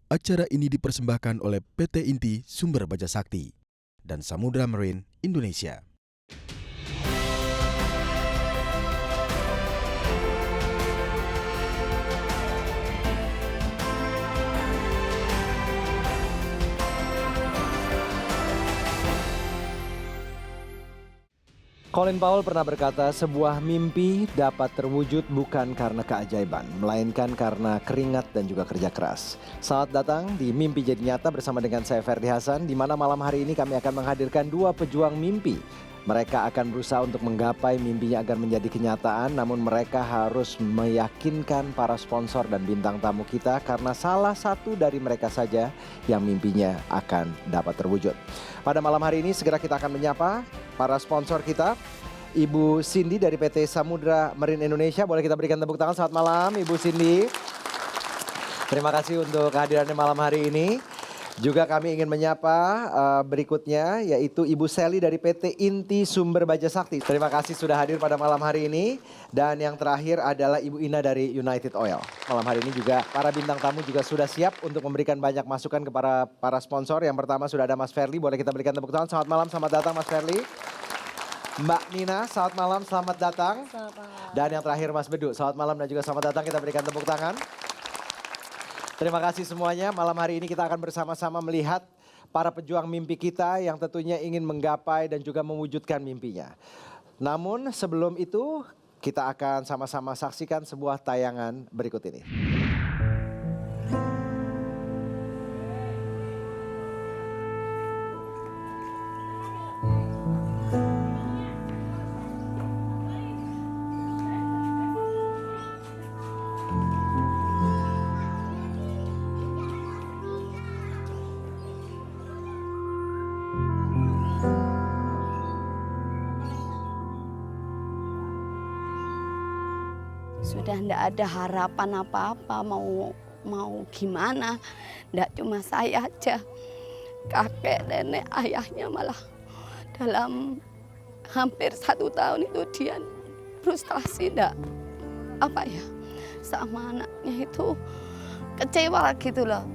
Acara ini dipersembahkan oleh PT Inti Sumber Baja Sakti dan Samudra Marine Indonesia. Colin Powell pernah berkata, sebuah mimpi dapat terwujud bukan karena keajaiban, melainkan karena keringat dan juga kerja keras. Selamat datang di Mimpi Jadi Nyata bersama dengan saya Ferdi Hasan, di mana malam hari ini kami akan menghadirkan dua pejuang mimpi. Mereka akan berusaha untuk menggapai mimpinya agar menjadi kenyataan, namun mereka harus meyakinkan para sponsor dan bintang tamu kita karena salah satu dari mereka saja yang mimpinya akan dapat terwujud. Pada malam hari ini segera kita akan menyapa para sponsor kita. Ibu Cindy dari PT Samudra Marine Indonesia, boleh kita berikan tepuk tangan. Selamat malam Ibu Cindy. Terima kasih untuk kehadirannya malam hari ini. Juga kami ingin menyapa berikutnya yaitu Ibu Sally dari PT Inti Sumber Baja Sakti. Terima kasih sudah hadir pada malam hari ini. Dan yang terakhir adalah Ibu Ina dari United Oil. Malam hari ini juga para bintang tamu juga sudah siap untuk memberikan banyak masukan kepada para sponsor. Yang pertama sudah ada Mas Ferli, boleh kita berikan tepuk tangan. Selamat malam, selamat datang Mas Ferli. Mbak Nina, selamat malam, selamat datang. Selamat malam. Dan yang terakhir Mas Bedu, selamat malam dan juga selamat datang. Kita berikan tepuk tangan. Terima kasih semuanya. Malam hari ini kita akan bersama-sama melihat para pejuang mimpi kita yang tentunya ingin menggapai dan juga mewujudkan mimpinya. Namun sebelum itu kita akan sama-sama saksikan sebuah tayangan berikut ini. Sudah tidak ada harapan apa-apa, mau gimana. Tidak cuma saya aja, kakek, nenek, ayahnya malah dalam hampir 1 tahun itu dia frustasi, sama anaknya itu kecewa gitu loh.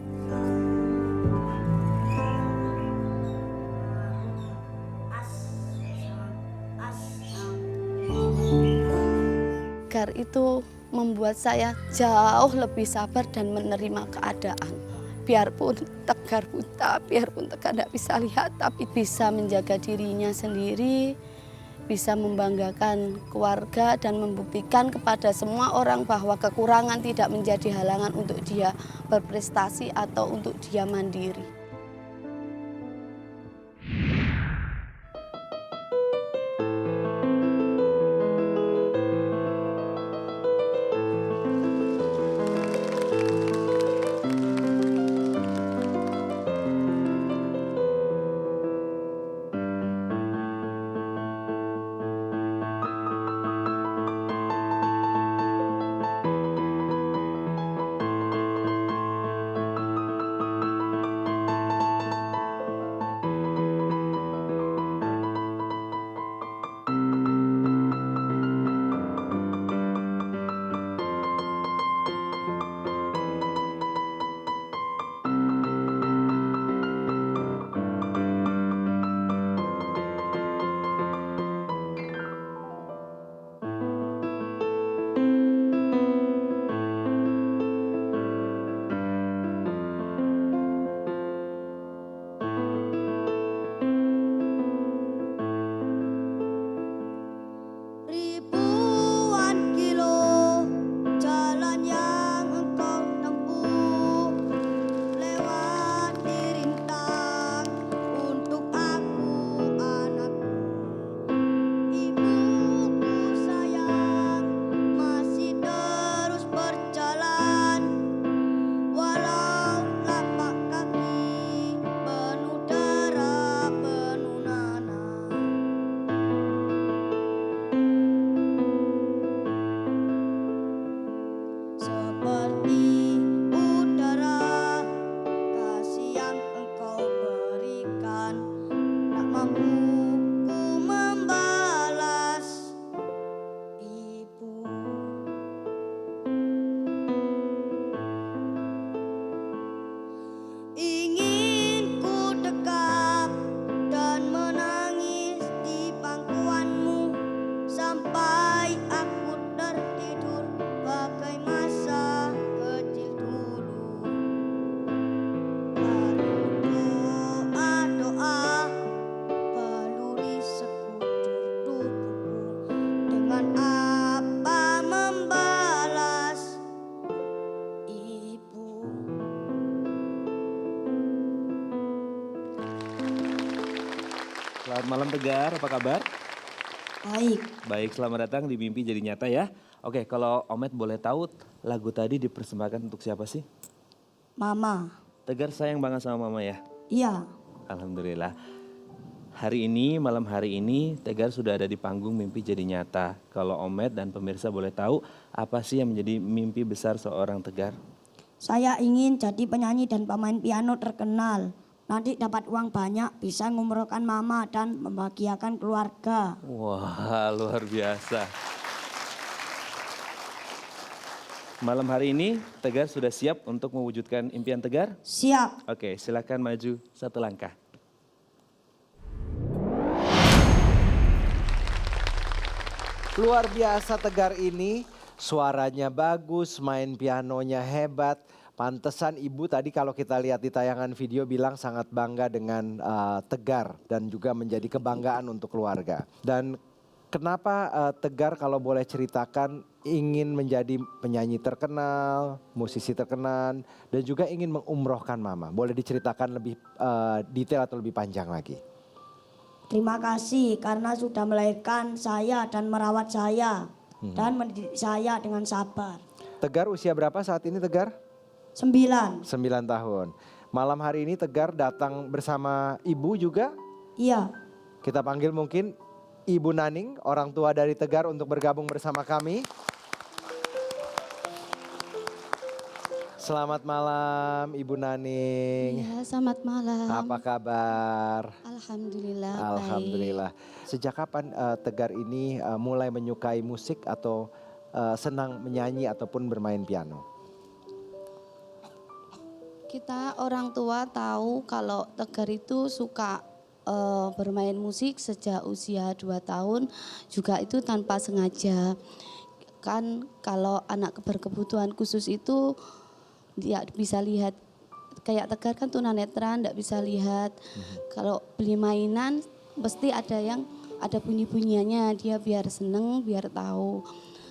Itu membuat saya jauh lebih sabar dan menerima keadaan. Biarpun tegar buta, biarpun tegar tidak bisa lihat, tapi bisa menjaga dirinya sendiri, bisa membanggakan keluarga dan membuktikan kepada semua orang bahwa kekurangan tidak menjadi halangan untuk dia berprestasi atau untuk dia mandiri. Selamat malam Tegar, apa kabar? Baik, Baik, selamat datang di Mimpi Jadi Nyata ya. Oke, kalau Omet boleh tahu lagu tadi dipersembahkan untuk siapa sih? Mama. Tegar sayang banget sama mama ya? Iya, Alhamdulillah. Hari ini, malam hari ini Tegar sudah ada di panggung Mimpi Jadi Nyata. Kalau Omet dan pemirsa boleh tahu apa sih yang menjadi mimpi besar seorang Tegar? saya ingin jadi penyanyi dan pemain piano terkenal. Nanti dapat uang banyak, bisa ngumrohkan mama dan membahagiakan keluarga. Wah, luar biasa. Malam hari ini Tegar sudah siap untuk mewujudkan impian Tegar? Siap. Oke, silakan maju satu langkah. Luar biasa Tegar ini, suaranya bagus, main pianonya hebat. Pantesan ibu tadi kalau kita lihat di tayangan video bilang sangat bangga dengan Tegar dan juga menjadi kebanggaan untuk keluarga. Dan kenapa Tegar kalau boleh ceritakan ingin menjadi penyanyi terkenal, musisi terkenal dan juga ingin mengumrohkan mama. Boleh diceritakan lebih detail atau lebih panjang lagi? Terima kasih karena sudah melahirkan saya dan merawat saya. Dan mendidik saya dengan sabar. Tegar usia berapa saat ini Tegar? 9. 9 tahun. Malam hari ini Tegar datang bersama ibu juga. Iya, Kita panggil mungkin Ibu Naning, orang tua dari Tegar untuk bergabung bersama kami. Selamat malam Ibu Naning. Ya, selamat malam. Apa kabar? Alhamdulillah. Alhamdulillah. Sejak kapan Tegar ini mulai menyukai musik atau senang menyanyi ataupun bermain piano? Kita orang tua tahu kalau Tegar itu suka bermain musik sejak usia 2 tahun, juga itu tanpa sengaja. Kan kalau anak berkebutuhan khusus itu dia bisa lihat, kayak Tegar kan tunanetra, enggak bisa lihat. Kalau beli mainan pasti ada bunyi-bunyiannya, dia biar seneng, biar tahu.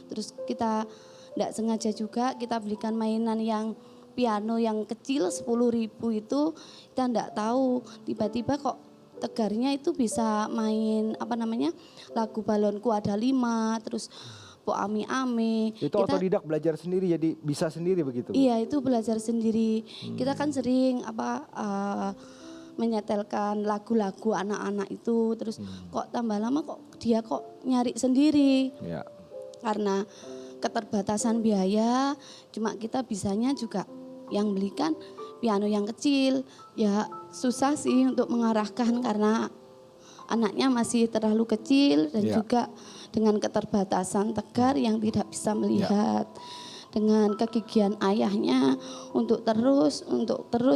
Terus kita enggak sengaja juga kita belikan mainan yang piano yang kecil 10.000 itu, kita enggak tahu tiba-tiba kok Tegarnya itu bisa main lagu Balonku Ada 5, terus Po Ami Ame. Itu otodidak belajar sendiri jadi bisa sendiri begitu? Bu? Iya, itu belajar sendiri. Kita kan sering menyetelkan lagu-lagu anak-anak itu, terus kok tambah lama dia nyari sendiri. Ya. Karena keterbatasan biaya, cuma kita bisanya juga yang belikan piano yang kecil. Ya susah sih untuk mengarahkan karena anaknya masih terlalu kecil dan juga dengan keterbatasan Tegar yang tidak bisa melihat. Dengan kegigihan ayahnya untuk terus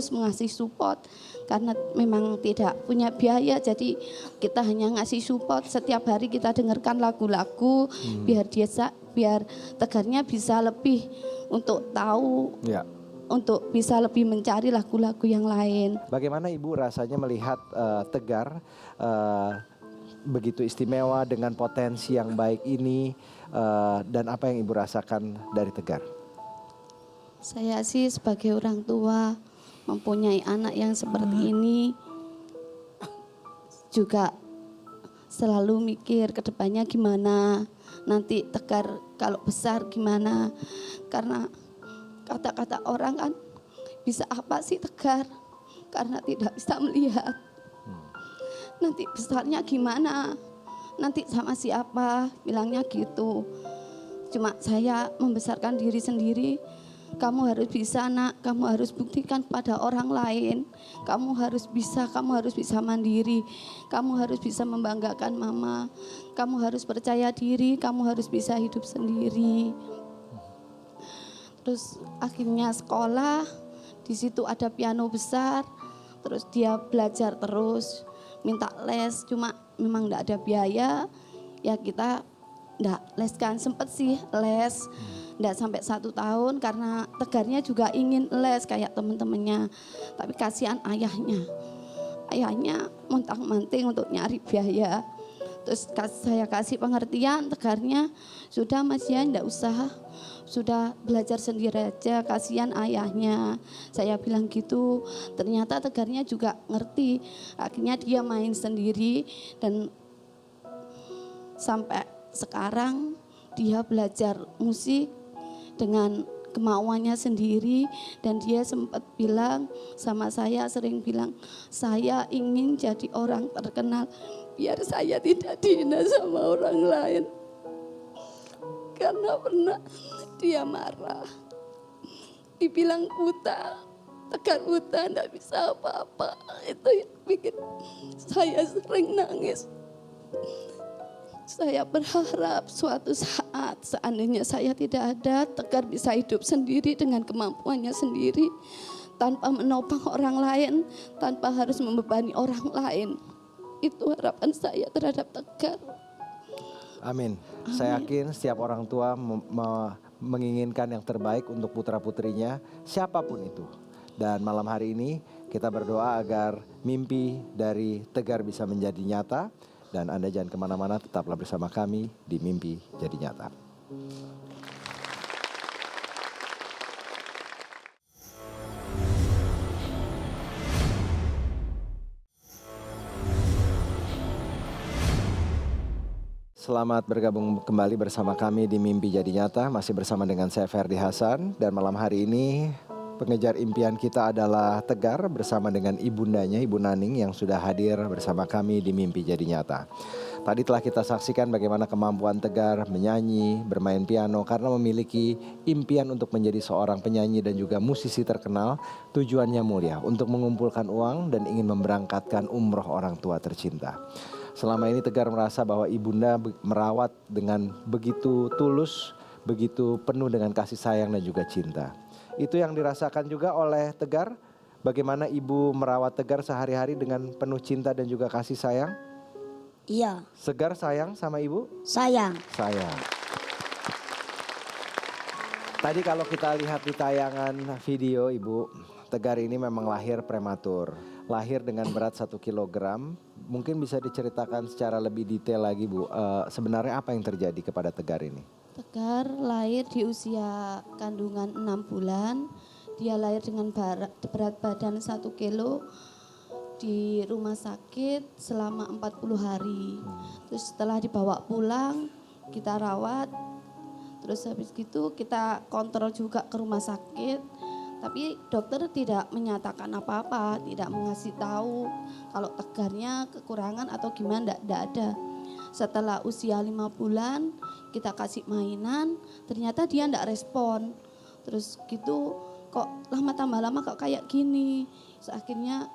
mengasih support karena memang tidak punya biaya, jadi kita hanya ngasih support. Setiap hari kita dengarkan lagu-lagu biar Tegarnya bisa lebih untuk tahu, untuk bisa lebih mencari lagu-lagu yang lain. Bagaimana Ibu rasanya melihat Tegar begitu istimewa dengan potensi yang baik ini, dan apa yang Ibu rasakan dari Tegar? Saya sih sebagai orang tua mempunyai anak yang seperti ini juga selalu mikir ke depannya gimana, nanti Tegar kalau besar gimana. Karena kata-kata orang kan, bisa apa sih Tegar? Karena tidak bisa melihat. Nanti besarnya gimana? Nanti sama siapa? Bilangnya gitu. Cuma saya membesarkan diri sendiri. Kamu harus bisa nak, kamu harus buktikan pada orang lain. Kamu harus bisa mandiri. Kamu harus bisa membanggakan mama. Kamu harus percaya diri, kamu harus bisa hidup sendiri. Terus akhirnya sekolah, di situ ada piano besar. Terus dia belajar terus, minta les, cuma memang enggak ada biaya. Ya kita enggak les kan, sempet sih les. Enggak sampai 1 tahun karena Tegarnya juga ingin les kayak teman-temannya. Tapi kasihan ayahnya. Ayahnya montang-manting untuk nyari biaya. Terus saya kasih pengertian, Tegarnya, sudah Mas ya, enggak usah. Sudah belajar sendiri aja, kasihan ayahnya. Saya bilang gitu, ternyata Tegarnya juga ngerti. Akhirnya dia main sendiri dan sampai sekarang dia belajar musik dengan kemauannya sendiri. Dan dia sempat bilang sama saya, sering bilang, saya ingin jadi orang terkenal biar saya tidak dihina sama orang lain. Karena pernah dia marah, dibilang buta, Tegar buta, enggak bisa apa-apa. Itu yang bikin saya sering nangis. Saya berharap suatu saat seandainya saya tidak ada, Tegar bisa hidup sendiri dengan kemampuannya sendiri, tanpa menopang orang lain, tanpa harus membebani orang lain. Itu harapan saya terhadap Tegar. Amin. Saya yakin setiap orang tua menginginkan yang terbaik untuk putra-putrinya, siapapun itu. Dan malam hari ini kita berdoa agar mimpi dari Tegar bisa menjadi nyata. Dan Anda jangan kemana-mana, tetaplah bersama kami di Mimpi Jadi Nyata. Selamat bergabung kembali bersama kami di Mimpi Jadi Nyata. Masih bersama dengan saya Ferdi Hasan. Dan malam hari ini pengejar impian kita adalah Tegar bersama dengan ibundanya, Ibu Naning, yang sudah hadir bersama kami di Mimpi Jadi Nyata. Tadi telah kita saksikan bagaimana kemampuan Tegar menyanyi, bermain piano karena memiliki impian untuk menjadi seorang penyanyi dan juga musisi terkenal. Tujuannya mulia, untuk mengumpulkan uang dan ingin memberangkatkan umroh orang tua tercinta. Selama ini Tegar merasa bahwa ibunda merawat dengan begitu tulus, begitu penuh dengan kasih sayang dan juga cinta. Itu yang dirasakan juga oleh Tegar. Bagaimana ibu merawat Tegar sehari-hari dengan penuh cinta dan juga kasih sayang? Iya, Segar sayang sama ibu? sayang. Sayang. Tadi kalau kita lihat di tayangan video ibu, Tegar ini memang lahir prematur. Lahir dengan berat 1 kilogram. Mungkin bisa diceritakan secara lebih detail lagi Bu, sebenarnya apa yang terjadi kepada Tegar ini? Tegar lahir di usia kandungan 6 bulan. Dia lahir dengan berat badan 1 kilo di rumah sakit selama 40 hari. Terus setelah dibawa pulang, kita rawat. Terus habis gitu kita kontrol juga ke rumah sakit. Tapi dokter tidak menyatakan apa-apa, tidak mengasih tahu kalau Tegarnya kekurangan atau gimana, enggak ada. Setelah usia 5 bulan kita kasih mainan, ternyata dia enggak respon. Terus gitu kok lama tambah lama kok kayak gini. Terus akhirnya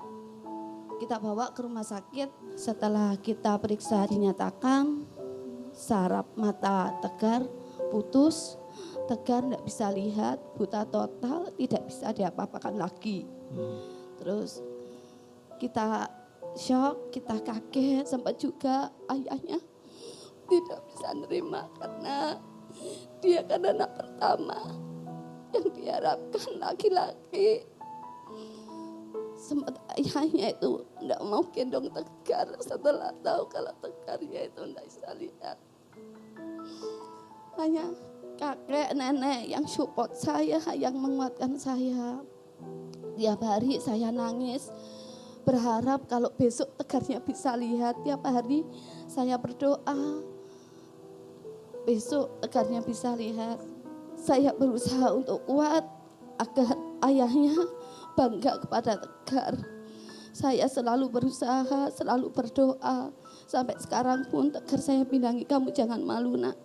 kita bawa ke rumah sakit, setelah kita periksa dinyatakan saraf mata Tegar putus. Tegar tidak bisa lihat, buta total, tidak bisa diapa-apakan lagi. Terus kita shock, kita kaget, sempat juga ayahnya tidak bisa nerima karena dia kan anak pertama yang diharapkan laki-laki. Sempat ayahnya itu tidak mau gendong Tegar setelah tahu kalau Tegarnya itu tidak bisa lihat. Hanya kakek, nenek yang support saya, yang menguatkan saya. Tiap hari saya nangis, berharap kalau besok Tegarnya bisa lihat. Tiap hari saya berdoa, besok Tegarnya bisa lihat. Saya berusaha untuk kuat agar ayahnya bangga kepada Tegar. Saya selalu berusaha, selalu berdoa. Sampai sekarang pun Tegar saya bilangi, kamu jangan malu nak.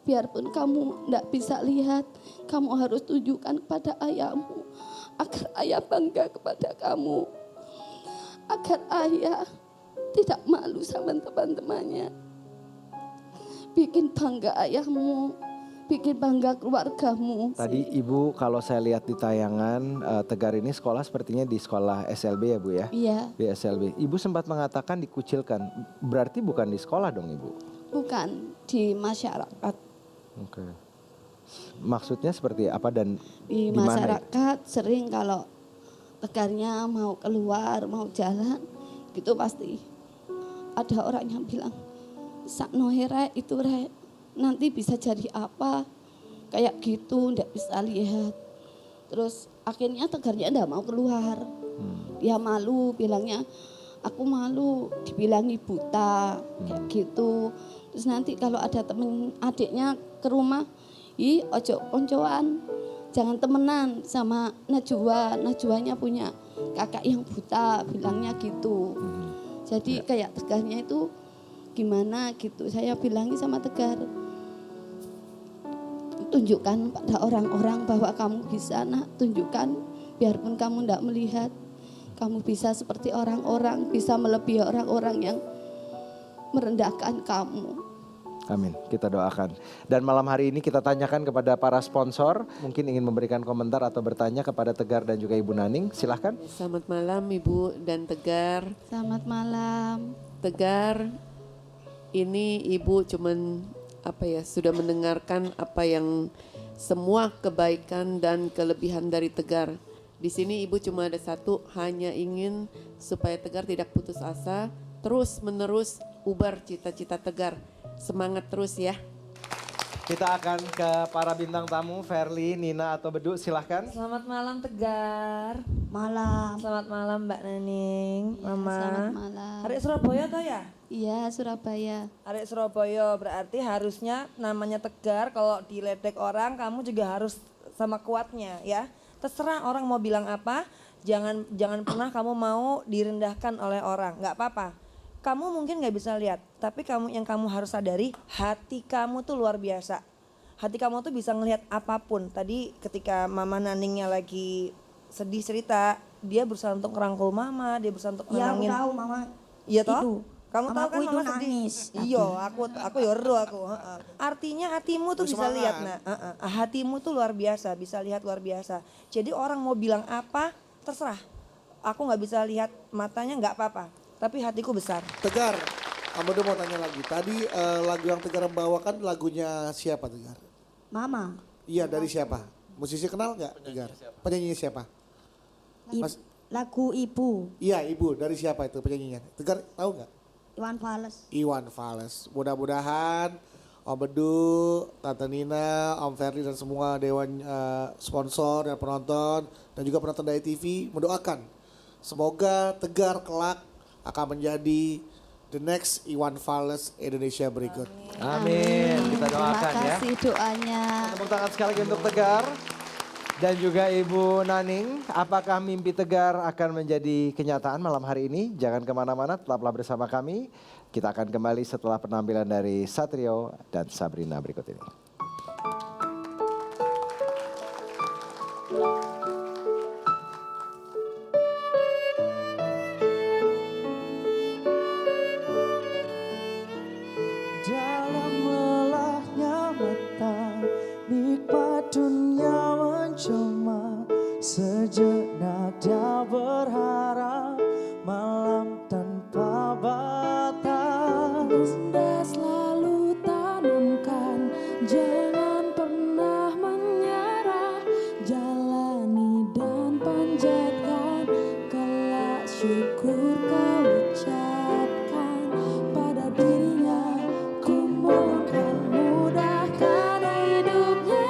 Biarpun kamu tidak bisa lihat, kamu harus tunjukkan kepada ayahmu agar ayah bangga kepada kamu. Agar ayah tidak malu sama teman-temannya. Bikin bangga ayahmu, bikin bangga keluargamu. Tadi Ibu kalau saya lihat di tayangan Tegar ini sekolah sepertinya di sekolah SLB ya Bu ya? Iya. Di SLB. Ibu sempat mengatakan dikucilkan, berarti bukan di sekolah dong Ibu? Bukan, di masyarakat. Oke. Maksudnya seperti apa dan Di di mana? masyarakat sering kalau Tegarnya mau keluar, mau jalan, gitu pasti ada orang yang bilang, sakno rek itu rek nanti bisa jadi apa kayak gitu, ndak bisa lihat. Terus akhirnya Tegarnya ndak mau keluar. Dia malu, bilangnya aku malu dibilangi buta kayak gitu. Terus nanti kalau ada temen adiknya ke rumah, ih ojo koncoan, jangan temenan sama Najwa. Najwanya punya kakak yang buta, bilangnya gitu. Jadi kayak Tegarnya itu gimana gitu. Saya bilangi sama Tegar, tunjukkan pada orang-orang bahwa kamu bisa, nak, tunjukkan biarpun kamu tidak melihat, kamu bisa seperti orang-orang, bisa melebihi orang-orang yang merendahkan kamu. Amin, kita doakan. Dan malam hari ini kita tanyakan kepada para sponsor, mungkin ingin memberikan komentar atau bertanya kepada Tegar dan juga Ibu Naning, silahkan. Selamat malam Ibu dan Tegar. Selamat malam. Tegar, ini Ibu cuman sudah mendengarkan apa yang semua kebaikan dan kelebihan dari Tegar. Di sini Ibu cuma ada satu, hanya ingin supaya Tegar tidak putus asa, terus menerus ubar cita-cita Tegar. Semangat terus ya. Kita akan ke para bintang tamu, Verly, Nina atau Bedu, silahkan. Selamat malam Tegar. Malam. Selamat malam Mbak Nening, Mama. Selamat malam. Arek Surabaya toh ya? Iya, Surabaya. Arek Surabaya berarti harusnya namanya Tegar, kalau diledek orang kamu juga harus sama kuatnya ya. Terserah orang mau bilang apa, jangan pernah kamu mau direndahkan oleh orang, nggak apa-apa. Kamu mungkin nggak bisa lihat, tapi yang kamu harus sadari, hati kamu tuh luar biasa. Hati kamu tuh bisa ngelihat apapun. Tadi ketika Mama Naningnya lagi sedih cerita, dia berusaha untuk ngerangkul Mama, dia berusaha untuk Iya, aku nenangin. tahu Mama. Iya toh? Itu. Kamu tahu Mamaku kan itu Mama sedih. nangis. Iya, aku ya ero aku. Heeh. Artinya hatimu tuh bisa lihat, nah. Hatimu tuh luar biasa, bisa lihat luar biasa. Jadi orang mau bilang apa, terserah. Aku nggak bisa lihat matanya, nggak apa-apa. Tapi hatiku besar. Tegar, Amodo mau tanya lagi. Tadi lagu yang Tegar bawakan lagunya siapa Tegar? Mama. Iya, dari siapa? Musisi kenal nggak Tegar? Penyanyinya siapa? Mas- Lagu Ibu. Iya, Ibu. Dari siapa itu penyanyinya? Tegar tahu nggak? Iwan Fals. Iwan Fals. Mudah-mudahan Om Bedu, Tante Nina, Om Ferdi dan semua dewan sponsor dan penonton dan juga penonton dari TV mendoakan semoga Tegar kelak akan menjadi the next Iwan Fals Indonesia berikut. Amin, kita doakan Terima ya. kasih doanya. Tepuk tangan sekali lagi untuk Tegar. Dan juga Ibu Naning, apakah mimpi Tegar akan menjadi kenyataan malam hari ini? Jangan kemana-mana, tetaplah bersama kami. Kita akan kembali setelah penampilan dari Satrio dan Sabrina berikut ini. Dalam melahnya mata, nikmat dunia mencoma. Sejenak dia berharap malam tanpa batas. Bunda selalu tanamkan, jangan pernah menyerah. Jalani dan panjatkan, kelak syukur kau ucapkan pada dirinya. Ku mohon mudahkan hidupnya,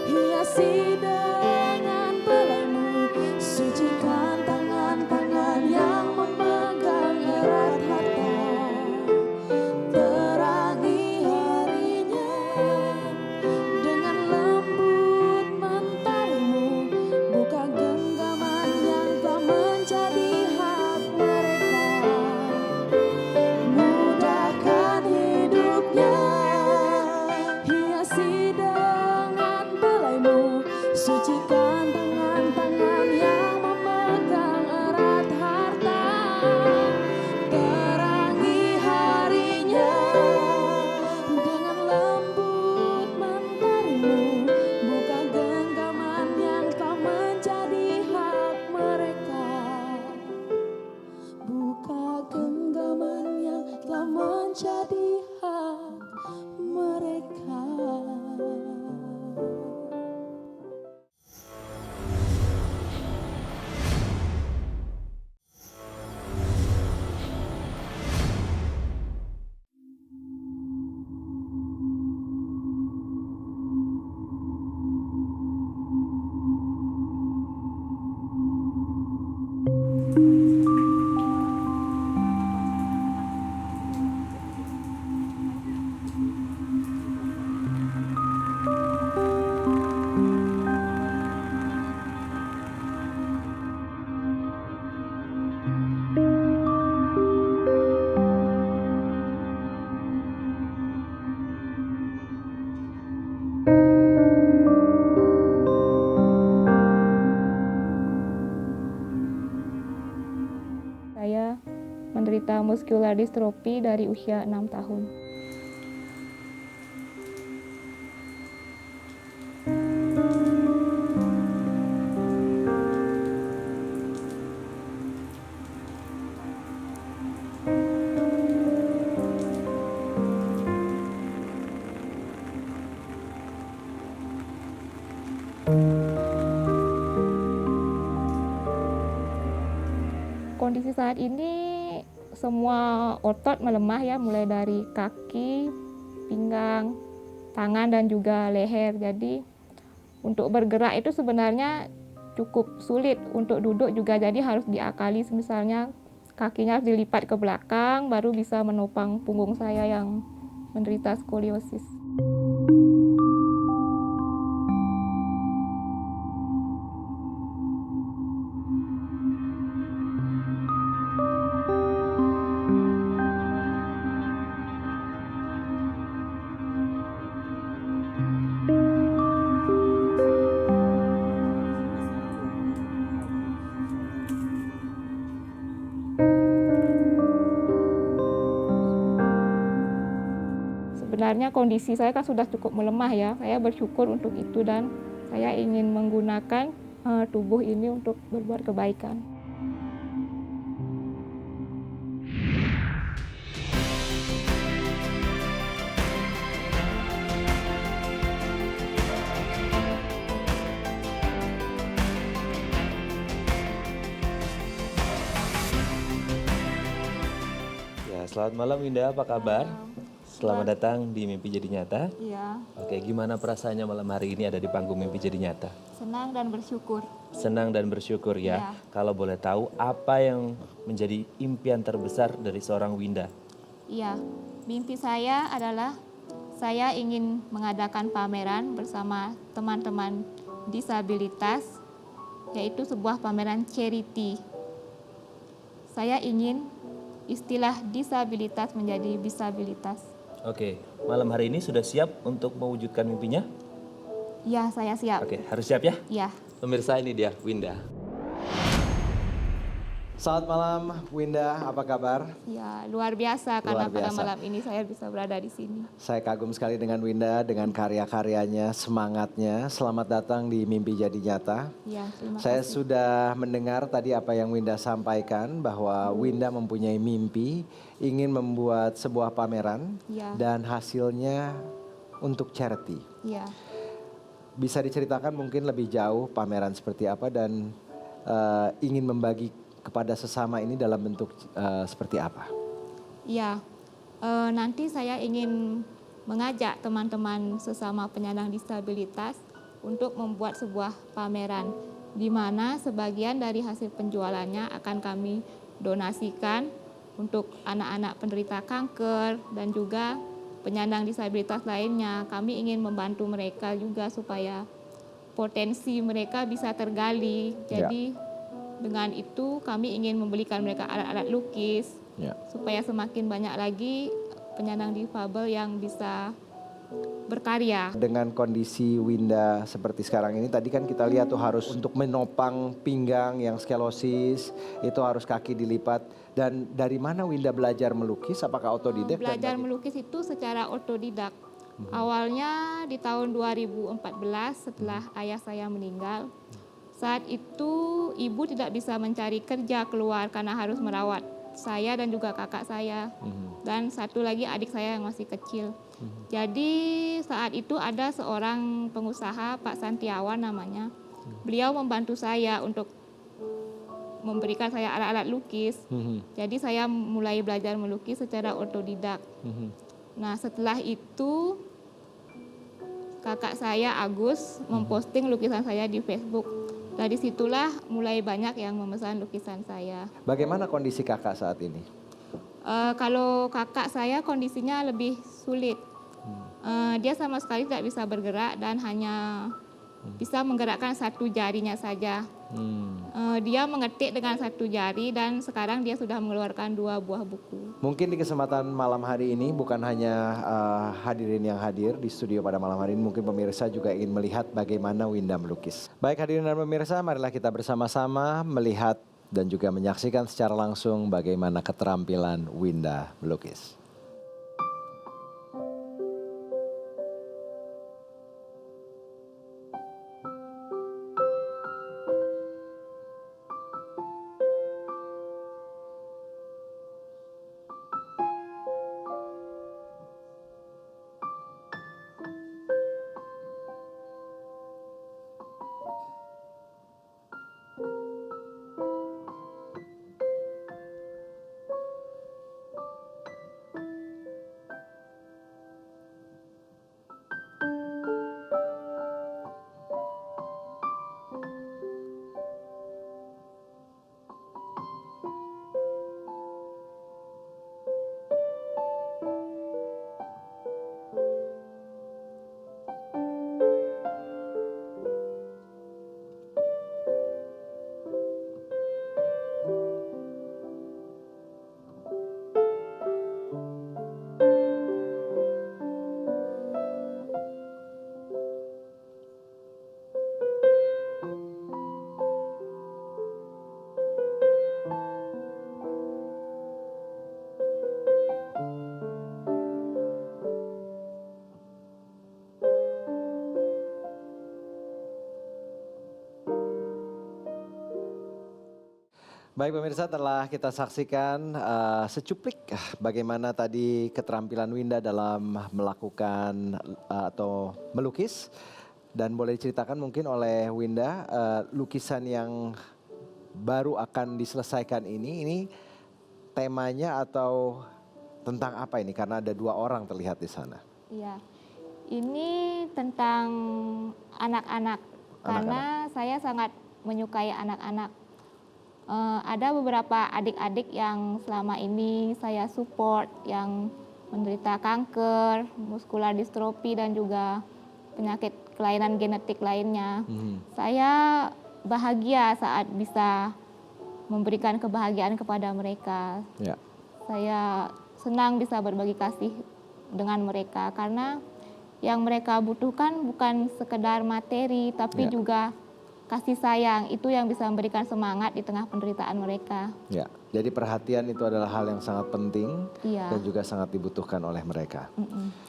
hiasi dengan belaimu, sucikan tangan-tangan yang memegang erat harta. Terangi harinya dengan lembut mentarimu, buka genggaman yang telah menjadi hak mereka. Saya menderita muscular dystrophy dari usia 6 tahun. Kondisi saat ini semua otot melemah ya, mulai dari kaki, pinggang, tangan dan juga leher. Jadi untuk bergerak itu sebenarnya cukup sulit, untuk duduk juga jadi harus diakali, misalnya kakinya harus dilipat ke belakang baru bisa menopang punggung saya yang menderita skoliosis. Sebenarnya kondisi saya kan sudah cukup melemah ya. Saya bersyukur untuk itu dan saya ingin menggunakan tubuh ini untuk berbuat kebaikan. Ya, selamat malam Winda, apa kabar? Selamat datang di Mimpi Jadi Nyata. Iya, Oke, gimana perasaannya malam hari ini ada di panggung Mimpi Jadi Nyata? senang dan bersyukur. Senang dan bersyukur ya. Iya. Kalau boleh tahu, apa yang menjadi impian terbesar dari seorang Winda? Iya, mimpi saya adalah saya ingin mengadakan pameran bersama teman-teman disabilitas, yaitu sebuah pameran charity. Saya ingin istilah disabilitas menjadi bisabilitas. Oke, malam hari ini sudah siap untuk mewujudkan mimpinya? Iya, saya siap. Oke, harus siap ya? Iya. Pemirsa, ini dia Winda. Selamat malam Winda, apa kabar? Ya, luar biasa karena Luar pada biasa. malam ini saya bisa berada di sini. Saya kagum sekali dengan Winda, dengan karya-karyanya, semangatnya. Selamat datang di Mimpi Jadi Nyata. Ya, terima Saya kasih. sudah mendengar tadi apa yang Winda sampaikan, bahwa Winda mempunyai mimpi ingin membuat sebuah pameran Ya. dan hasilnya untuk charity. Ya. Bisa diceritakan mungkin lebih jauh pameran seperti apa dan ingin membagi kepada sesama ini dalam bentuk seperti apa? Ya, nanti saya ingin mengajak teman-teman sesama penyandang disabilitas untuk membuat sebuah pameran di mana sebagian dari hasil penjualannya akan kami donasikan untuk anak-anak penderita kanker dan juga penyandang disabilitas lainnya. Kami ingin membantu mereka juga supaya potensi mereka bisa tergali. Jadi dengan itu kami ingin membelikan mereka alat-alat lukis supaya semakin banyak lagi penyandang difabel yang bisa berkarya. Dengan kondisi Winda seperti sekarang ini, tadi kan kita lihat tuh harus untuk menopang pinggang yang skelosis, itu harus kaki dilipat. Dan dari mana Winda belajar melukis? Apakah otodidak? Belajar melukis itu secara otodidak. Awalnya di tahun 2014 setelah ayah saya meninggal. Saat itu ibu tidak bisa mencari kerja keluar karena harus merawat saya dan juga kakak saya. Dan satu lagi adik saya yang masih kecil. Jadi saat itu ada seorang pengusaha, Pak Santiawan namanya. Beliau membantu saya untuk memberikan saya alat-alat lukis. Jadi saya mulai belajar melukis secara otodidak. Nah setelah itu kakak saya Agus memposting lukisan saya di Facebook. Dari situlah mulai banyak yang memesan lukisan saya. Bagaimana kondisi kakak saat ini? Kalau kakak saya kondisinya lebih sulit. Dia sama sekali tidak bisa bergerak dan hanya bisa menggerakkan satu jarinya saja. Dia mengetik dengan satu jari dan sekarang dia sudah mengeluarkan 2 buah buku. Mungkin di kesempatan malam hari ini bukan hanya hadirin yang hadir di studio pada malam hari ini, mungkin pemirsa juga ingin melihat bagaimana Winda melukis. Baik hadirin dan pemirsa, marilah kita bersama-sama melihat dan juga menyaksikan secara langsung bagaimana keterampilan Winda melukis. Baik pemirsa, telah kita saksikan secuplik bagaimana tadi keterampilan Winda dalam melakukan atau melukis. Dan boleh diceritakan mungkin oleh Winda, lukisan yang baru akan diselesaikan ini temanya atau tentang apa ini? Karena ada 2 orang terlihat di sana. Iya, ini tentang anak-anak karena saya sangat menyukai anak-anak. Ada beberapa adik-adik yang selama ini saya support yang menderita kanker, muskular distrofi dan juga penyakit kelainan genetik lainnya. Saya bahagia saat bisa memberikan kebahagiaan kepada mereka. Ya. Saya senang bisa berbagi kasih dengan mereka karena yang mereka butuhkan bukan sekedar materi tapi juga kasih sayang. Itu yang bisa memberikan semangat di tengah penderitaan mereka. Ya, jadi perhatian itu adalah hal yang sangat penting dan juga sangat dibutuhkan oleh mereka.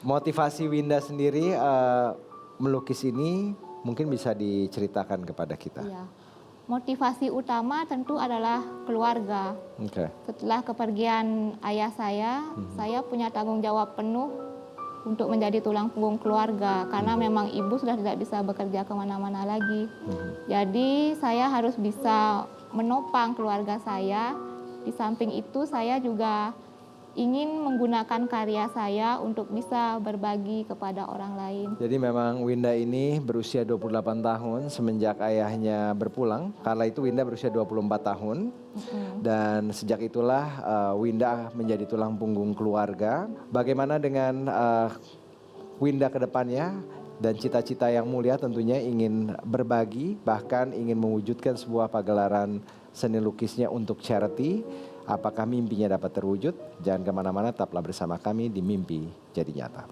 Motivasi Winda sendiri melukis ini mungkin bisa diceritakan kepada kita. Iya. Motivasi utama tentu adalah keluarga. Setelah kepergian ayah saya punya tanggung jawab penuh untuk menjadi tulang punggung keluarga karena memang ibu sudah tidak bisa bekerja kemana-mana lagi. Jadi saya harus bisa menopang keluarga saya. Di samping itu saya juga ingin menggunakan karya saya untuk bisa berbagi kepada orang lain. Jadi memang Winda ini berusia 28 tahun semenjak ayahnya berpulang. Kala itu Winda berusia 24 tahun. Dan sejak itulah Winda menjadi tulang punggung keluarga. Bagaimana dengan Winda ke depannya? Dan cita-cita yang mulia tentunya ingin berbagi, bahkan ingin mewujudkan sebuah pagelaran seni lukisnya untuk charity. Apakah mimpinya dapat terwujud? Jangan kemana-mana, tetaplah bersama kami di Mimpi Jadi Nyata.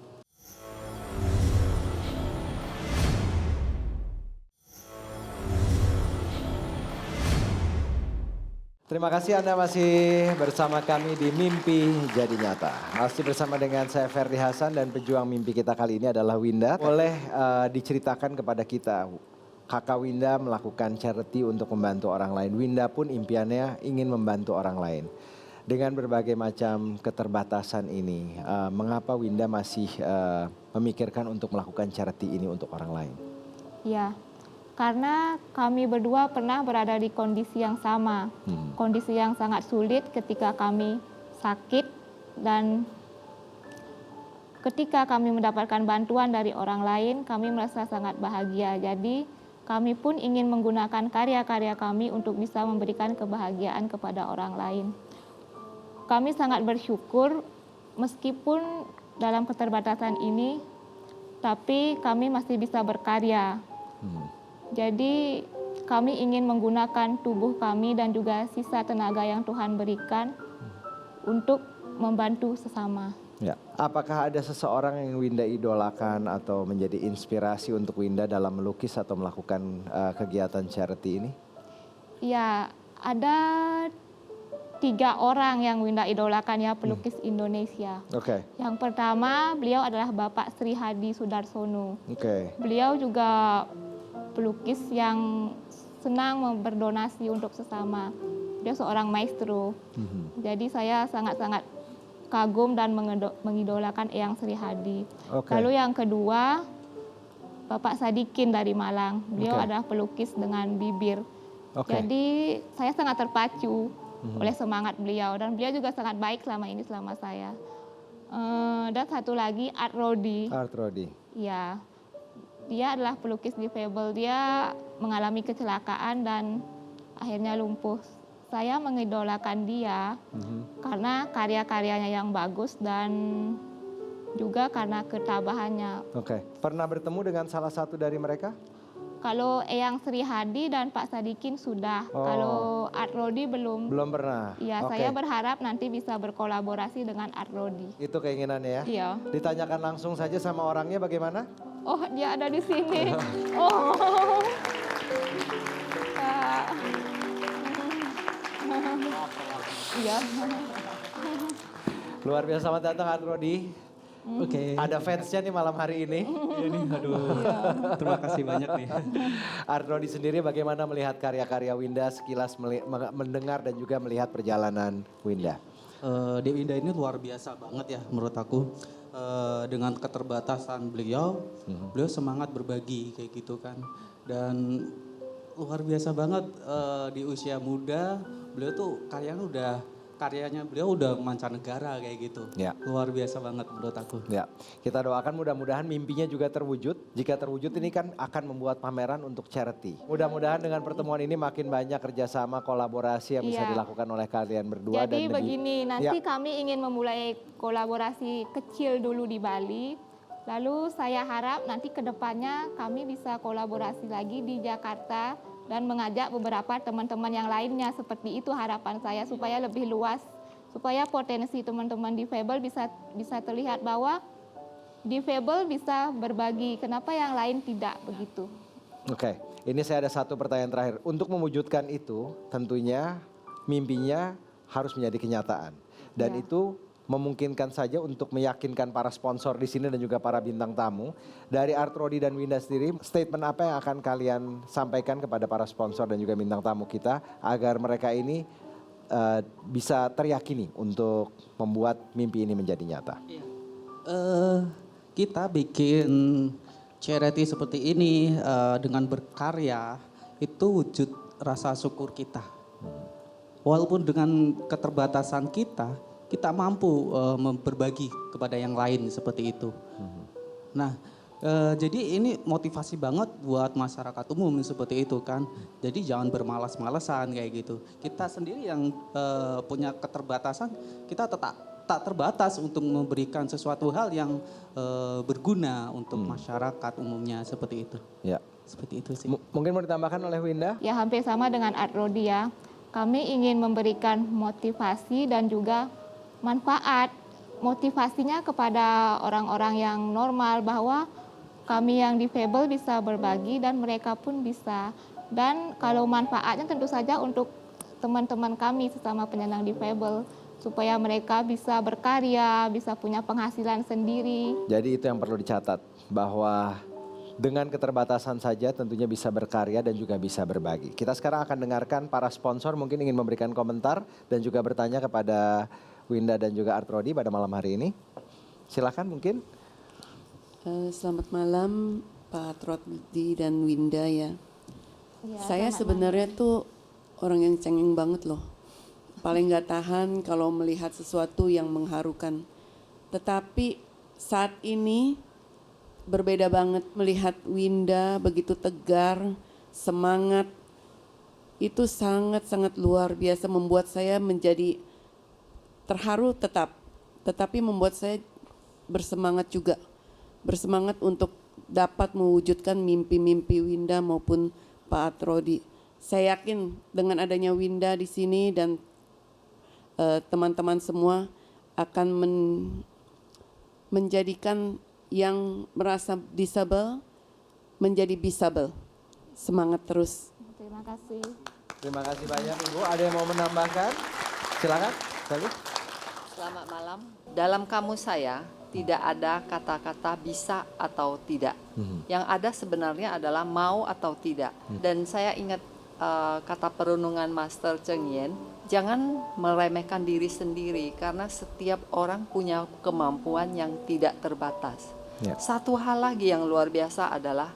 Terima kasih Anda masih bersama kami di Mimpi Jadi Nyata. Masih bersama dengan saya Ferdi Hasan dan pejuang mimpi kita kali ini adalah Winda. Boleh diceritakan kepada kita, Kakak Winda melakukan charity untuk membantu orang lain. Winda pun impiannya ingin membantu orang lain. Dengan berbagai macam keterbatasan ini, mengapa Winda masih memikirkan untuk melakukan charity ini untuk orang lain? Ya, karena kami berdua pernah berada di kondisi yang sama. Kondisi yang sangat sulit ketika kami sakit dan ketika kami mendapatkan bantuan dari orang lain, kami merasa sangat bahagia. Jadi kami pun ingin menggunakan karya-karya kami untuk bisa memberikan kebahagiaan kepada orang lain. Kami sangat bersyukur meskipun dalam keterbatasan ini, tapi kami masih bisa berkarya. Jadi kami ingin menggunakan tubuh kami dan juga sisa tenaga yang Tuhan berikan untuk membantu sesama. Ya. Apakah ada seseorang yang Winda idolakan atau menjadi inspirasi untuk Winda dalam melukis atau melakukan kegiatan charity ini? Ya, ada 3 orang yang Winda idolakan ya, pelukis Indonesia. Oke. Yang pertama, beliau adalah Bapak Sri Hadi Sudarsono. Oke. Beliau juga pelukis yang senang berdonasi untuk sesama. Dia seorang maestro. Jadi saya sangat-sangat kagum dan mengidolakan Eyang Sri Hadi. Lalu yang kedua, Bapak Sadikin dari Malang. Beliau adalah pelukis dengan bibir. Jadi saya sangat terpacu oleh semangat beliau, dan beliau juga sangat baik selama saya. Dan satu lagi, Art Rodi. Art Rodi. Ya, dia adalah pelukis difabel. Dia mengalami kecelakaan dan akhirnya lumpuh. Saya mengidolakan dia karena karya-karyanya yang bagus dan juga karena ketabahannya. Oke. Pernah bertemu dengan salah satu dari mereka? Kalau Eyang Sri Hadi dan Pak Sadikin sudah. Kalau Art Rodi belum. Belum pernah. Iya, saya berharap nanti bisa berkolaborasi dengan Art Rodi. Itu keinginannya ya? Iya. Ditanyakan langsung saja sama orangnya bagaimana? Oh, dia ada di sini. Oh. Iya. Luar biasa, selamat datang Art Rodi. Oke. Ada fansnya nih malam hari ini. Ini aduh. Terima kasih banyak nih. Art Rodi sendiri bagaimana melihat karya-karya Winda, sekilas mendengar dan juga melihat perjalanan Winda? Winda ini luar biasa banget ya menurut aku. Dengan keterbatasan beliau semangat berbagi kayak gitu kan. Dan luar biasa banget di usia muda, beliau tuh karyanya beliau udah mancanegara kayak gitu. Ya. Luar biasa banget menurut aku. Ya, kita doakan mudah-mudahan mimpinya juga terwujud. Jika terwujud ini kan akan membuat pameran untuk charity. Mudah-mudahan dengan pertemuan ini makin banyak kerjasama, kolaborasi yang bisa dilakukan oleh kalian berdua. Jadi begini, nanti kami ingin memulai kolaborasi kecil dulu di Bali. Lalu saya harap nanti ke depannya kami bisa kolaborasi lagi di Jakarta dan mengajak beberapa teman-teman yang lainnya. Seperti itu harapan saya, supaya lebih luas, supaya potensi teman-teman difabel bisa terlihat bahwa difabel bisa berbagi, kenapa yang lain tidak begitu. Oke, ini saya ada satu pertanyaan terakhir. Untuk mewujudkan itu tentunya mimpinya harus menjadi kenyataan. Dan itu memungkinkan saja untuk meyakinkan para sponsor di sini dan juga para bintang tamu. Dari Art Rodi dan Winda sendiri, statement apa yang akan kalian sampaikan kepada para sponsor dan juga bintang tamu kita agar mereka ini bisa teryakini untuk membuat mimpi ini menjadi nyata? Kita bikin charity seperti ini dengan berkarya itu wujud rasa syukur kita. Walaupun dengan keterbatasan kita mampu berbagi kepada yang lain seperti itu. Nah, jadi ini motivasi banget buat masyarakat umum seperti itu kan. Jadi jangan bermalas-malasan kayak gitu. Kita sendiri yang punya keterbatasan, kita tak terbatas untuk memberikan sesuatu hal yang berguna untuk masyarakat umumnya seperti itu. Ya. Seperti itu sih. Mungkin mau ditambahkan oleh Winda? Ya, hampir sama dengan Art Rodi ya. Kami ingin memberikan motivasi dan juga manfaat, motivasinya kepada orang-orang yang normal bahwa kami yang difabel bisa berbagi dan mereka pun bisa. Dan kalau manfaatnya tentu saja untuk teman-teman kami sesama penyandang difabel, supaya mereka bisa berkarya, bisa punya penghasilan sendiri. Jadi itu yang perlu dicatat, bahwa dengan keterbatasan saja tentunya bisa berkarya dan juga bisa berbagi. Kita sekarang akan dengarkan para sponsor mungkin ingin memberikan komentar dan juga bertanya kepada Winda dan juga Art Rodi pada malam hari ini. Silakan mungkin. Selamat malam Pak Rodi dan Winda ya. Saya sebenarnya tuh orang yang cengeng banget loh. Paling gak tahan kalau melihat sesuatu yang mengharukan. Tetapi saat ini berbeda banget melihat Winda begitu tegar, semangat itu sangat-sangat luar biasa, membuat saya menjadi terharu tetapi membuat saya bersemangat juga. Bersemangat untuk dapat mewujudkan mimpi-mimpi Winda maupun Pak Atrodi. Saya yakin dengan adanya Winda di sini dan teman-teman semua akan menjadikan yang merasa disabel menjadi bisabel. Semangat terus. Terima kasih. Terima kasih banyak Ibu. Ada yang mau menambahkan? Silakan. Sally. Selamat malam. Dalam kamus saya tidak ada kata-kata bisa atau tidak. Yang ada sebenarnya adalah mau atau tidak. Dan saya ingat kata perenungan Master Cheng Yen, jangan meremehkan diri sendiri karena setiap orang punya kemampuan yang tidak terbatas. Satu hal lagi yang luar biasa adalah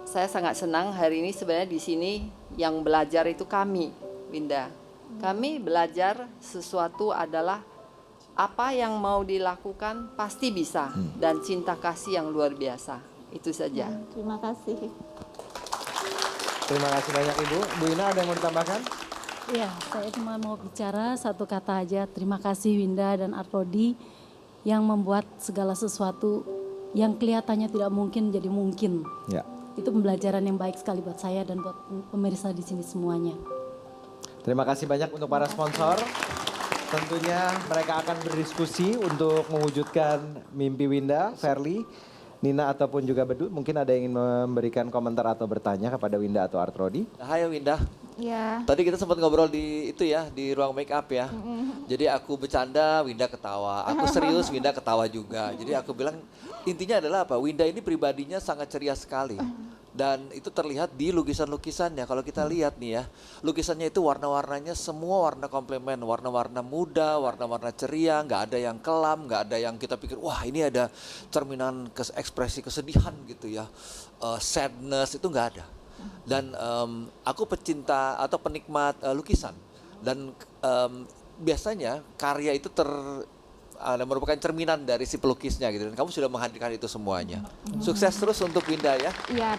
saya sangat senang hari ini sebenarnya di sini yang belajar itu kami, Winda. Kami belajar sesuatu adalah apa yang mau dilakukan pasti bisa dan cinta kasih yang luar biasa. Itu saja. Terima kasih. Terima kasih banyak Ibu. Bu Ina ada yang mau ditambahkan? Iya, saya cuma mau bicara satu kata aja. Terima kasih Winda dan Atrodi yang membuat segala sesuatu yang kelihatannya tidak mungkin jadi mungkin. Ya. Itu pembelajaran yang baik sekali buat saya dan buat pemirsa di sini semuanya. Terima kasih banyak untuk para sponsor. Tentunya mereka akan berdiskusi untuk mewujudkan mimpi Winda, Verly, Nina ataupun juga Bedut. Mungkin ada yang ingin memberikan komentar atau bertanya kepada Winda atau Atrodi. Hai Winda. Ya. Tadi kita sempat ngobrol di itu ya, di ruang make up ya. Jadi aku bercanda, Winda ketawa. Aku serius, Winda ketawa juga. Jadi aku bilang intinya adalah apa? Winda ini pribadinya sangat ceria sekali. Dan itu terlihat di lukisan-lukisannya. Kalau kita lihat nih ya, lukisannya itu warna-warnanya semua warna komplement. Warna-warna muda, warna-warna ceria, nggak ada yang kelam, nggak ada yang kita pikir, wah ini ada cerminan ekspresi kesedihan gitu ya. Sadness, itu nggak ada. Dan aku pecinta atau penikmat lukisan. Dan biasanya karya itu merupakan cerminan dari si pelukisnya gitu. Dan kamu sudah menghadirkan itu semuanya. Sukses terus untuk Winda ya. Iya.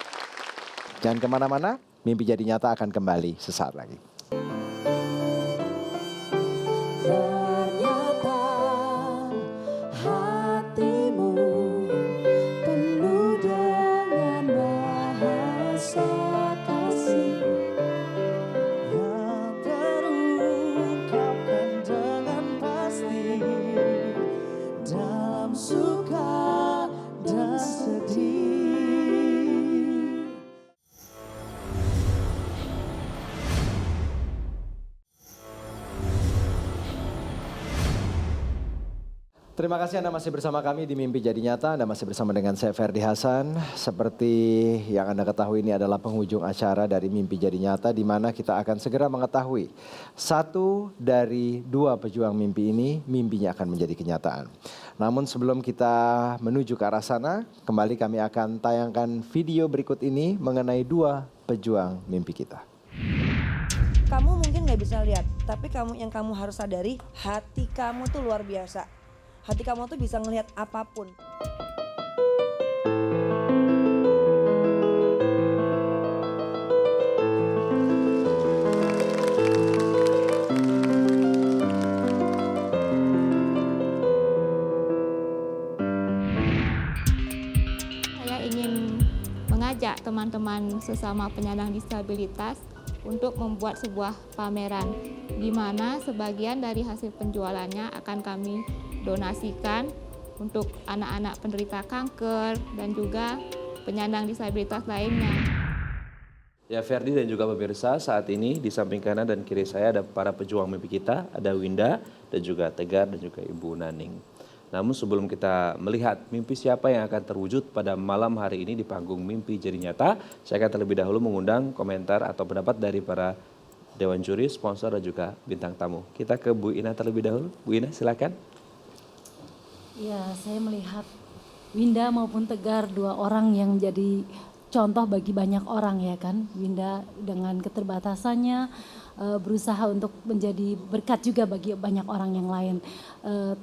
Jangan kemana-mana, Mimpi Jadi Nyata akan kembali sesaat lagi. Ternyata hatimu penuh dengan bahasa kasih yang terungkapkan dengan pasti dalam suka dan sedih. Terima kasih Anda masih bersama kami di Mimpi Jadi Nyata. Anda masih bersama dengan saya Ferdi Hasan. Seperti yang Anda ketahui ini adalah penghujung acara dari Mimpi Jadi Nyata di mana kita akan segera mengetahui satu dari dua pejuang mimpi ini mimpinya akan menjadi kenyataan. Namun sebelum kita menuju ke arah sana, kembali kami akan tayangkan video berikut ini mengenai dua pejuang mimpi kita. Kamu mungkin nggak bisa lihat, tapi yang kamu harus sadari, hati kamu tuh luar biasa. Hati kamu tuh bisa ngelihat apapun. Saya ingin mengajak teman-teman sesama penyandang disabilitas untuk membuat sebuah pameran di mana sebagian dari hasil penjualannya akan kami donasikan untuk anak-anak penderita kanker dan juga penyandang disabilitas lainnya. Ya Ferdi dan juga pemirsa, saat ini di samping kanan dan kiri saya ada para pejuang mimpi kita, ada Winda dan juga Tegar dan juga Ibu Naning. Namun sebelum kita melihat mimpi siapa yang akan terwujud pada malam hari ini di panggung Mimpi Jadi Nyata, saya akan terlebih dahulu mengundang komentar atau pendapat dari para Dewan Juri, sponsor dan juga bintang tamu. Kita ke Bu Ina terlebih dahulu. Bu Ina silakan. Ya, saya melihat Winda maupun Tegar dua orang yang jadi contoh bagi banyak orang ya kan. Winda dengan keterbatasannya berusaha untuk menjadi berkat juga bagi banyak orang yang lain.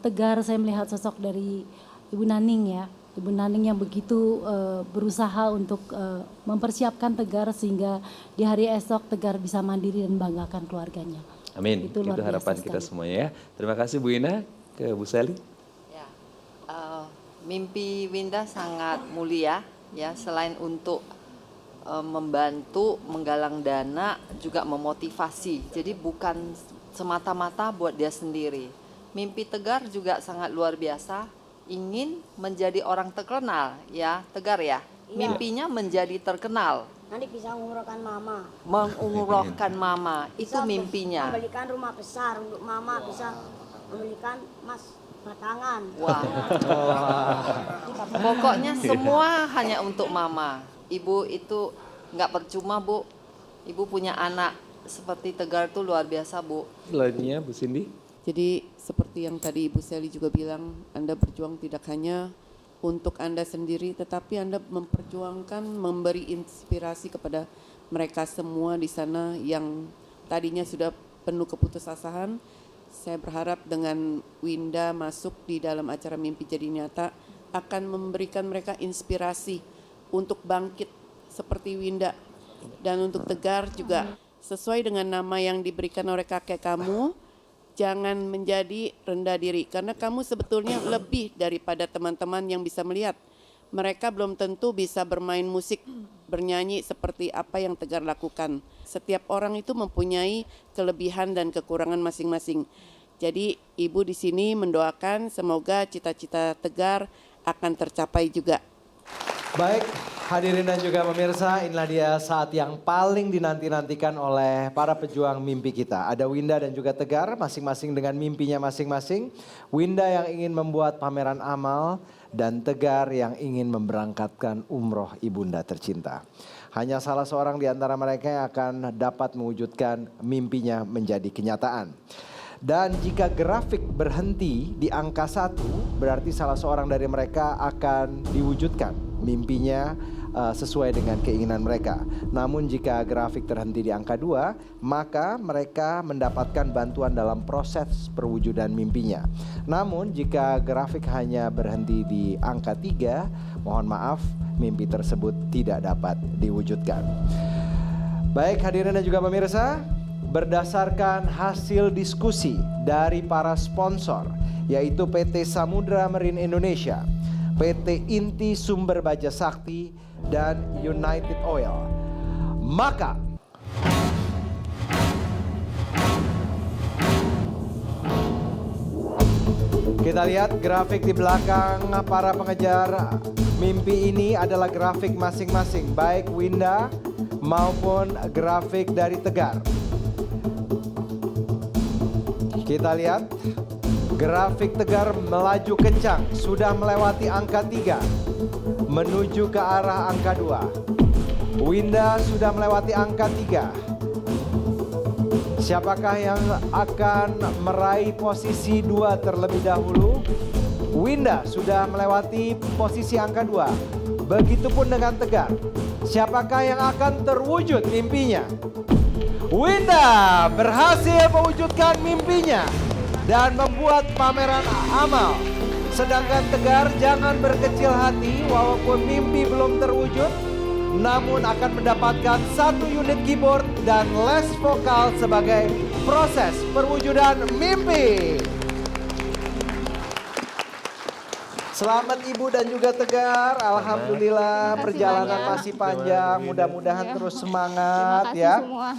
Tegar saya melihat sosok dari Ibu Naning ya. Ibu Naning yang begitu berusaha untuk mempersiapkan Tegar sehingga di hari esok Tegar bisa mandiri dan banggakan keluarganya. Amin. Itu Itu luar biasa harapan kita sekali. semuanya ya. Terima kasih Bu Ina. Ke Bu Sally. Mimpi Winda sangat mulia ya, selain untuk membantu menggalang dana juga memotivasi. Jadi bukan semata-mata buat dia sendiri. Mimpi Tegar juga sangat luar biasa, ingin menjadi orang terkenal ya, Tegar ya. Iya. Mimpinya menjadi terkenal, Nanti bisa mengumrohkan mama. mengumrohkan mama, itu Bisa mimpinya. membelikan rumah besar untuk mama, bisa membelikan emas batangan. Wah. Pokoknya semua hanya untuk mama. Ibu itu nggak percuma, Bu. Ibu punya anak seperti Tegar tuh luar biasa, Bu. Lainnya Bu Cindy. Jadi seperti yang tadi Ibu Sally juga bilang, Anda berjuang tidak hanya untuk Anda sendiri, tetapi Anda memperjuangkan, memberi inspirasi kepada mereka semua di sana yang tadinya sudah penuh keputusasaan. Saya berharap dengan Winda masuk di dalam acara Mimpi Jadi Nyata akan memberikan mereka inspirasi untuk bangkit seperti Winda. Dan untuk Tegar juga sesuai dengan nama yang diberikan oleh kakek kamu, jangan menjadi rendah diri karena kamu sebetulnya lebih daripada teman-teman yang bisa melihat. Mereka belum tentu bisa bermain musik, bernyanyi seperti apa yang Tegar lakukan. Setiap orang itu mempunyai kelebihan dan kekurangan masing-masing. Jadi Ibu di sini mendoakan semoga cita-cita Tegar akan tercapai juga. Baik, hadirin dan juga pemirsa, inilah dia saat yang paling dinanti-nantikan oleh para pejuang mimpi kita. Ada Winda dan juga Tegar, masing-masing dengan mimpinya masing-masing. Winda yang ingin membuat pameran amal, dan Tegar yang ingin memberangkatkan umroh ibunda tercinta. Hanya salah seorang di antara mereka yang akan dapat mewujudkan mimpinya menjadi kenyataan. Dan jika grafik berhenti di angka 1, berarti salah seorang dari mereka akan diwujudkan mimpinya sesuai dengan keinginan mereka. Namun jika grafik terhenti di angka 2, maka mereka mendapatkan bantuan dalam proses perwujudan mimpinya. Namun jika grafik hanya berhenti di angka 3, mohon maaf, mimpi tersebut tidak dapat diwujudkan. Baik hadirin dan juga pemirsa, berdasarkan hasil diskusi dari para sponsor, yaitu PT Samudra Marine Indonesia, PT Inti Sumber Baja Sakti, dan United Oil, maka kita lihat grafik di belakang para pengejar mimpi ini adalah grafik masing-masing, baik Winda maupun grafik dari Tegar. Kita lihat grafik Tegar melaju kencang, sudah melewati angka 3, menuju ke arah angka 2. Winda sudah melewati angka 3. Siapakah yang akan meraih posisi 2 terlebih dahulu? Winda sudah melewati posisi angka 2. Begitupun dengan Tegar. Siapakah yang akan terwujud mimpinya? Winda berhasil mewujudkan mimpinya dan membuat pameran amal. Sedangkan Tegar jangan berkecil hati, walaupun mimpi belum terwujud, namun akan mendapatkan 1 unit keyboard dan les vokal sebagai proses perwujudan mimpi. Selamat Ibu dan juga Tegar, alhamdulillah perjalanan masih panjang, mudah-mudahan terus semangat ya. Semua.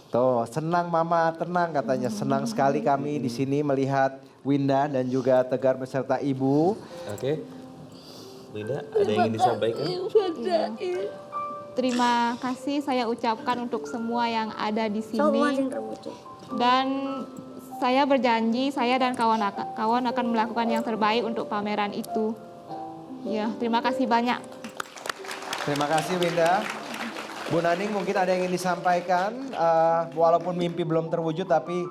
Tuh, senang Mama, tenang katanya. Senang sekali kami di sini melihat Winda dan juga Tegar beserta Ibu. Oke. Winda, ada yang ingin disampaikan? Terima kasih saya ucapkan untuk semua yang ada di sini. Dan saya berjanji, saya dan kawan-kawan akan melakukan yang terbaik untuk pameran itu. Ya, terima kasih banyak. Terima kasih Winda. Bu Naning mungkin ada yang ingin disampaikan, walaupun mimpi belum terwujud tapi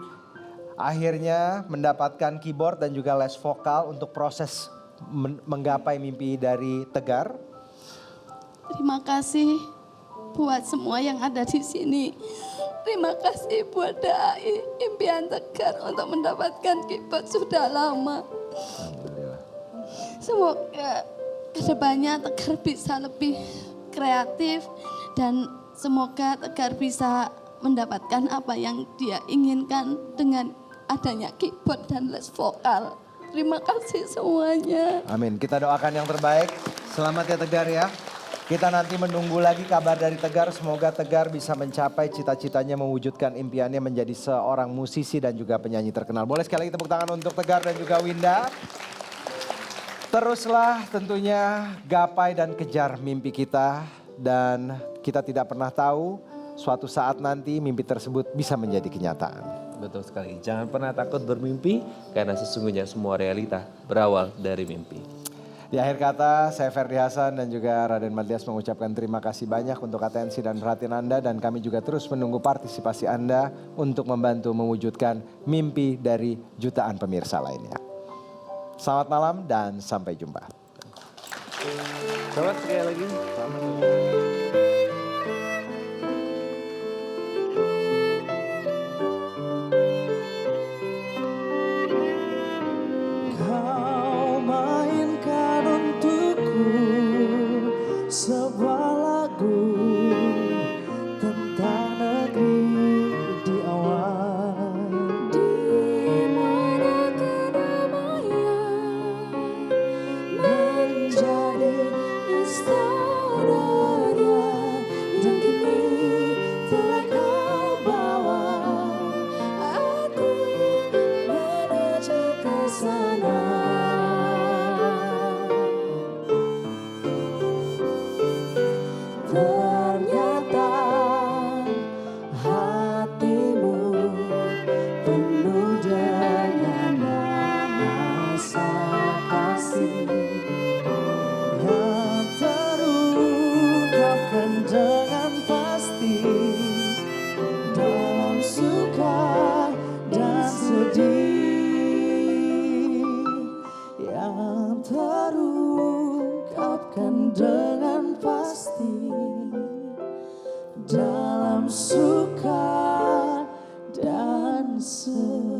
akhirnya mendapatkan keyboard dan juga les vokal untuk proses menggapai mimpi dari Tegar. Terima kasih buat semua yang ada di sini. Terima kasih buat Dai, impian Tegar untuk mendapatkan keyboard sudah lama. Semoga kedepannya Tegar bisa lebih kreatif dan semoga Tegar bisa mendapatkan apa yang dia inginkan dengan adanya keyboard dan les vokal. Terima kasih semuanya. Amin. Kita doakan yang terbaik. Selamat ya Tegar ya. Kita nanti menunggu lagi kabar dari Tegar. Semoga Tegar bisa mencapai cita-citanya mewujudkan impiannya menjadi seorang musisi dan juga penyanyi terkenal. Boleh sekali lagi tepuk tangan untuk Tegar dan juga Winda. Teruslah tentunya gapai dan kejar mimpi kita. Dan kita tidak pernah tahu suatu saat nanti mimpi tersebut bisa menjadi kenyataan. Betul sekali. Jangan pernah takut bermimpi karena sesungguhnya semua realita berawal dari mimpi. Di akhir kata, saya Ferdi Hasan dan juga Raden Matias mengucapkan terima kasih banyak untuk atensi dan perhatian Anda. Dan kami juga terus menunggu partisipasi Anda untuk membantu mewujudkan mimpi dari jutaan pemirsa lainnya. Selamat malam dan sampai jumpa. Selamat sekali lagi. Kau mainkan untukku sebuah lagu tentang negeri di awan, di mana kedamaian menjadi istilahnya, dan kini telah kau bawa aku menuju ke sana. Ternyata hatimu penuh dengan rasa kasih yang terungkapkan dengan pasti dalam suka dan sedih, yang terungkapkan dengan pasti dalam suka dan sedih.